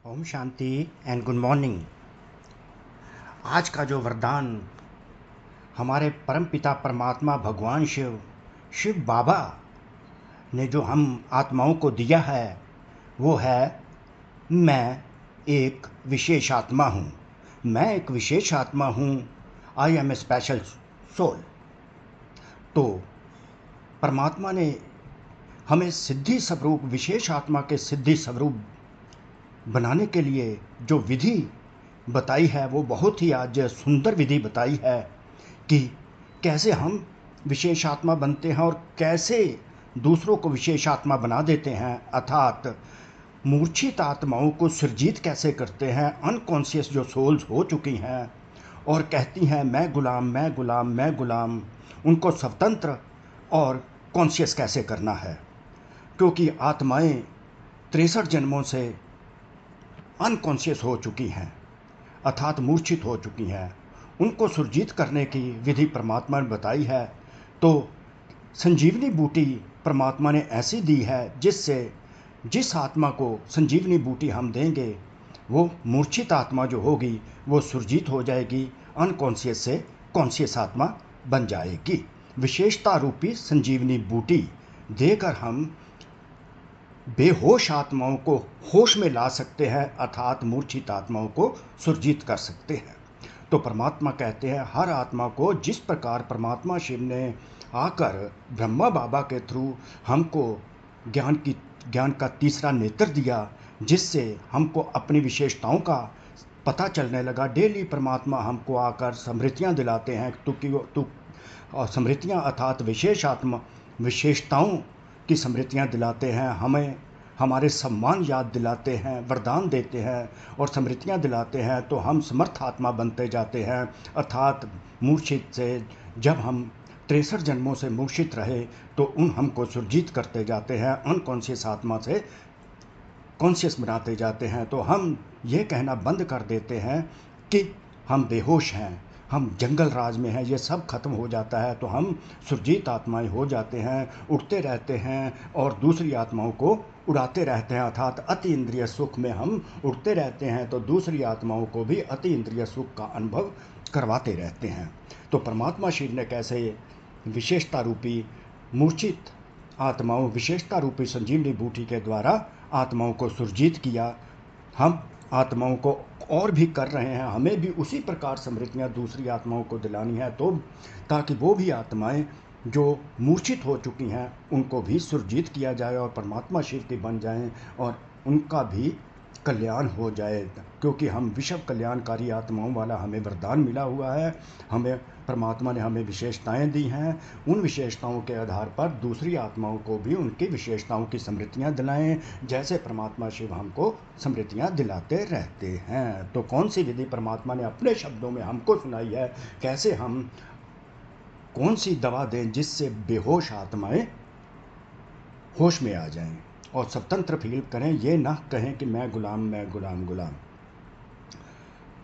Om Shanti and good morning. आज का जो वरदान हमारे परमपिता परमात्मा भगवान शिव बाबा ने जो हम आत्माओं को दिया है वो है, मैं एक विशेष आत्मा हूँ। मैं एक विशेष आत्मा हूँ। I am a special soul. तो परमात्मा ने हमें सिद्धि स्वरूप, विशेष आत्मा के सिद्धि स्वरूप बनाने के लिए जो विधि बताई है वो बहुत ही आज सुंदर विधि बताई है कि कैसे हम विशेष आत्मा बनते हैं और कैसे दूसरों को विशेष आत्मा बना देते हैं, अर्थात मूर्छित आत्माओं को सृजित कैसे करते हैं। अनकॉन्शियस जो सोल्स हो चुकी हैं और कहती हैं मैं गुलाम मैं गुलाम मैं गुलाम, उनको स्वतंत्र और कॉन्शियस कैसे करना है, क्योंकि आत्माएं 63 जन्मों से अनकॉन्शियस हो चुकी हैं, अर्थात मूर्छित हो चुकी हैं। उनको सुरजीत करने की विधि परमात्मा ने बताई है। तो संजीवनी बूटी परमात्मा ने ऐसी दी है जिससे जिस आत्मा को संजीवनी बूटी हम देंगे वो मूर्छित आत्मा जो होगी वो सुरजीत हो जाएगी, अनकॉन्शियस से कॉन्शियस आत्मा बन जाएगी। विशेषता रूपी संजीवनी बूटी देकर हम बेहोश आत्माओं को होश में ला सकते हैं, अर्थात मूर्छित आत्माओं को सुरजीत कर सकते हैं। तो परमात्मा कहते हैं हर आत्मा को जिस प्रकार परमात्मा शिव ने आकर ब्रह्मा बाबा के थ्रू हमको ज्ञान का तीसरा नेत्र दिया, जिससे हमको अपनी विशेषताओं का पता चलने लगा। डेली परमात्मा हमको आकर स्मृतियाँ दिलाते हैं तो और स्मृतियाँ अर्थात विशेष आत्मा विशेषताओं की स्मृतियाँ दिलाते हैं, हमें हमारे सम्मान याद दिलाते हैं, वरदान देते हैं और स्मृतियाँ दिलाते हैं। तो हम समर्थ आत्मा बनते जाते हैं, अर्थात मूर्छित से जब हम 63 जन्मों से मूर्छित रहे तो उन हमको सुरजीत करते जाते हैं, अनकॉन्शियस आत्मा से कॉन्शियस बनाते जाते हैं। तो हम ये कहना बंद कर देते हैं कि हम बेहोश हैं, हम जंगल राज में हैं, ये सब खत्म हो जाता है तो हम सुरजीत आत्माएं हो जाते हैं, उड़ते रहते हैं और दूसरी आत्माओं को उड़ाते रहते हैं, अर्थात अति इंद्रिय सुख में हम उड़ते रहते हैं तो दूसरी आत्माओं को भी अति इंद्रिय सुख का अनुभव करवाते रहते हैं। तो परमात्मा शिव ने कैसे विशेषता रूपी मूर्छित आत्माओं, विशेषता रूपी संजीवनी बूटी के द्वारा आत्माओं को सुरजीत किया, हम आत्माओं को और भी कर रहे हैं। हमें भी उसी प्रकार स्मृतियाँ दूसरी आत्माओं को दिलानी है, तो ताकि वो भी आत्माएं जो मूर्छित हो चुकी हैं उनको भी सुरजीत किया जाए और परमात्मा शिव की बन जाएं और उनका भी कल्याण हो जाए, क्योंकि हम विश्व कल्याणकारी आत्माओं वाला हमें वरदान मिला हुआ है। हमें परमात्मा ने हमें विशेषताएं दी हैं, उन विशेषताओं के आधार पर दूसरी आत्माओं को भी उनकी विशेषताओं की स्मृतियां दिलाएं, जैसे परमात्मा शिव हमको स्मृतियां दिलाते रहते हैं। तो कौन सी विधि परमात्मा ने अपने शब्दों में हमको सुनाई है, कैसे हम कौन सी दवा दें जिससे बेहोश आत्माएं होश में आ जाएं और स्वतंत्र फील करें, ये ना कहें कि मैं गुलाम मैं गुलाम गुलाम।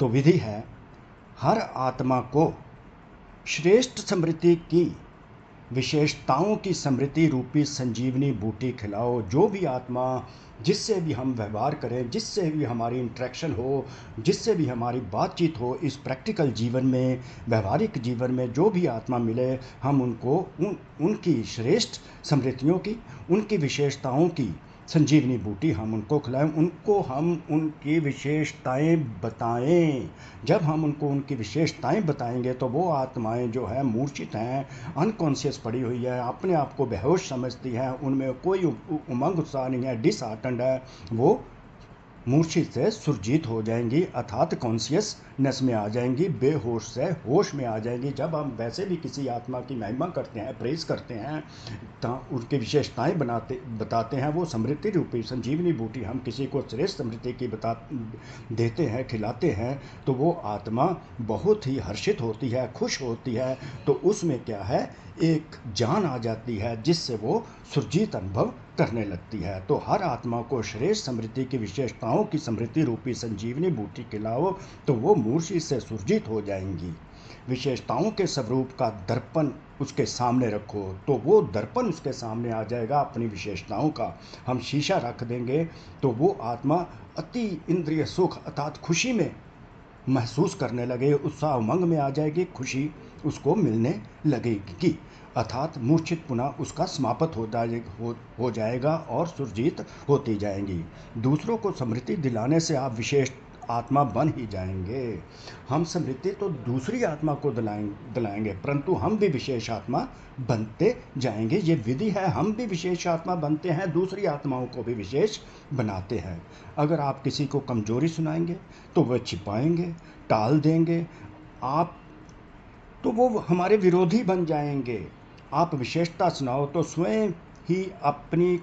तो विधि है, हर आत्मा को श्रेष्ठ स्मृति की विशेषताओं की स्मृति रूपी संजीवनी बूटी खिलाओ। जो भी आत्मा जिससे भी हम व्यवहार करें, जिससे भी हमारी इंटरेक्शन हो, जिससे भी हमारी बातचीत हो, इस प्रैक्टिकल जीवन में, व्यवहारिक जीवन में जो भी आत्मा मिले, हम उनको उनकी श्रेष्ठ स्मृतियों की, उनकी विशेषताओं की संजीवनी बूटी हम उनको खिलाएं, उनको हम उनकी विशेषताएं बताएं। जब हम उनको उनकी विशेषताएं बताएंगे तो वो आत्माएं जो है मूर्छित हैं, अनकॉन्शियस पड़ी हुई है, अपने आप को बेहोश समझती हैं, उनमें कोई उमंग उत्साह नहीं है, डिसहार्टेंड है, वो मूर्छित से सुरजीत हो जाएंगी, अर्थात कॉन्शियसनेस में आ जाएंगी, बेहोश से होश में आ जाएंगी। जब हम वैसे भी किसी आत्मा की महिमा करते हैं, प्रेज करते हैं, तो उनकी विशेषताएं बताते हैं, वो स्मृति रूपी संजीवनी बूटी हम किसी को श्रेष्ठ स्मृति की देते हैं, खिलाते हैं, तो वो आत्मा बहुत ही हर्षित होती है, खुश होती है। तो उसमें क्या है, एक जान आ जाती है जिससे वो सुरजीत अनुभव करने लगती है। तो हर आत्मा को श्रेष्ठ स्मृति की विशेषताओं की स्मृति रूपी संजीवनी बूटी खिलाओ तो वो मूर्छित से सुरजीत हो जाएंगी। विशेषताओं के स्वरूप का दर्पण उसके सामने रखो, तो वो दर्पण उसके सामने आ जाएगा अपनी विशेषताओं का। हम शीशा रख देंगे तो वो आत्मा अति इंद्रिय सुख अर्थात खुशी में महसूस करने लगे, उत्साह उमंग में आ जाएगी, खुशी उसको मिलने लगेगी, अर्थात मूर्छित पुनः उसका समाप्त हो जाएगा और सुरजीत होती जाएंगी। दूसरों को स्मृति दिलाने से आप विशेष आत्मा बन ही जाएंगे। हम स्मृति तो दूसरी आत्मा को दिलाएंगे, परंतु हम भी विशेष आत्मा बनते जाएंगे। ये विधि है, हम भी विशेष आत्मा बनते हैं, दूसरी आत्माओं को भी विशेष बनाते हैं। अगर आप किसी को कमजोरी सुनाएंगे तो वह छिपाएंगे, टाल देंगे, आप तो वो हमारे विरोधी बन जाएंगे। आप विशेषता सुनाओ तो स्वयं ही अपनी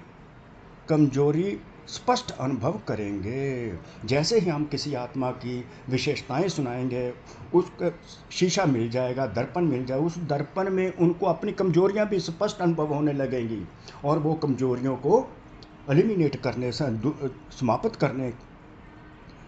कमजोरी स्पष्ट अनुभव करेंगे। जैसे ही हम किसी आत्मा की विशेषताएं सुनाएंगे, उसका शीशा मिल जाएगा, दर्पण मिल जाएगा, उस दर्पण में उनको अपनी कमजोरियां भी स्पष्ट अनुभव होने लगेंगी और वो कमजोरियों को एलिमिनेट करने से समाप्त करने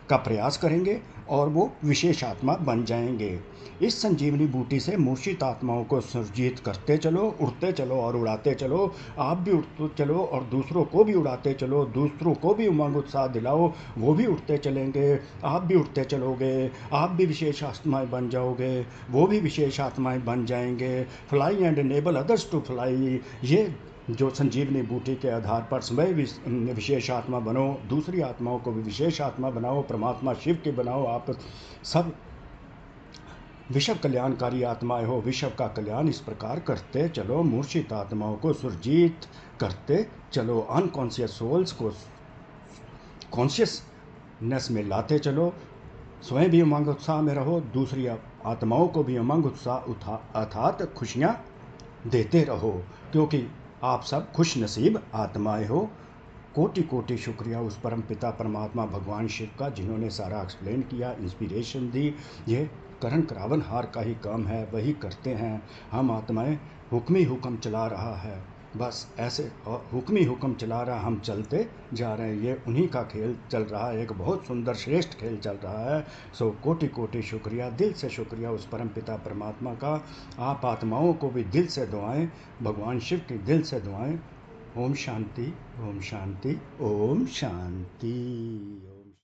का प्रयास करेंगे और वो विशेष आत्मा बन जाएंगे। इस संजीवनी बूटी से मूर्छित आत्माओं को सुरजीत करते चलो, उड़ते चलो और उड़ाते चलो। आप भी उड़ते चलो और दूसरों को भी उड़ाते चलो, दूसरों को भी उमंग उत्साह दिलाओ, वो भी उड़ते चलेंगे, आप भी उड़ते चलोगे, आप भी विशेष आत्माएं बन जाओगे, वो भी विशेष आत्माएं बन जाएंगे। Fly and enable others to fly, ये जो संजीवनी बूटी के आधार पर स्वयं विशेष आत्मा बनो, दूसरी आत्माओं को भी विशेष आत्मा बनाओ, परमात्मा शिव के बनाओ। आप सब विश्व कल्याणकारी आत्माएं हो, विश्व का कल्याण इस प्रकार करते चलो, मूर्छित आत्माओं को सुरजीत करते चलो, अनकॉन्शियस सोल्स को कॉन्शियसनेस में लाते चलो। स्वयं भी उमंग उत्साह में रहो, दूसरी आत्माओं को भी उमंग उत्साह अर्थात खुशियाँ देते रहो, क्योंकि आप सब खुश नसीब आत्माएं हो। कोटि कोटि शुक्रिया उस परम पिता परमात्मा भगवान शिव का, जिन्होंने सारा एक्सप्लेन किया, इंस्पिरेशन दी। ये करण करावन हार का ही काम है, वही करते हैं। हम आत्माएं हुक्म ही हुक्म चला रहा है, बस ऐसे हुक्म ही हुक्म चला रहा, हम चलते जा रहे हैं। ये उन्हीं का खेल चल रहा है, एक बहुत सुंदर श्रेष्ठ खेल चल रहा है। सो कोटि कोटि शुक्रिया, दिल से शुक्रिया उस परम पिता परमात्मा का। आप आत्माओं को भी दिल से दुआएं, भगवान शिव की दिल से दुआएं। ओम शांति, ओम शांति, ओम शांति।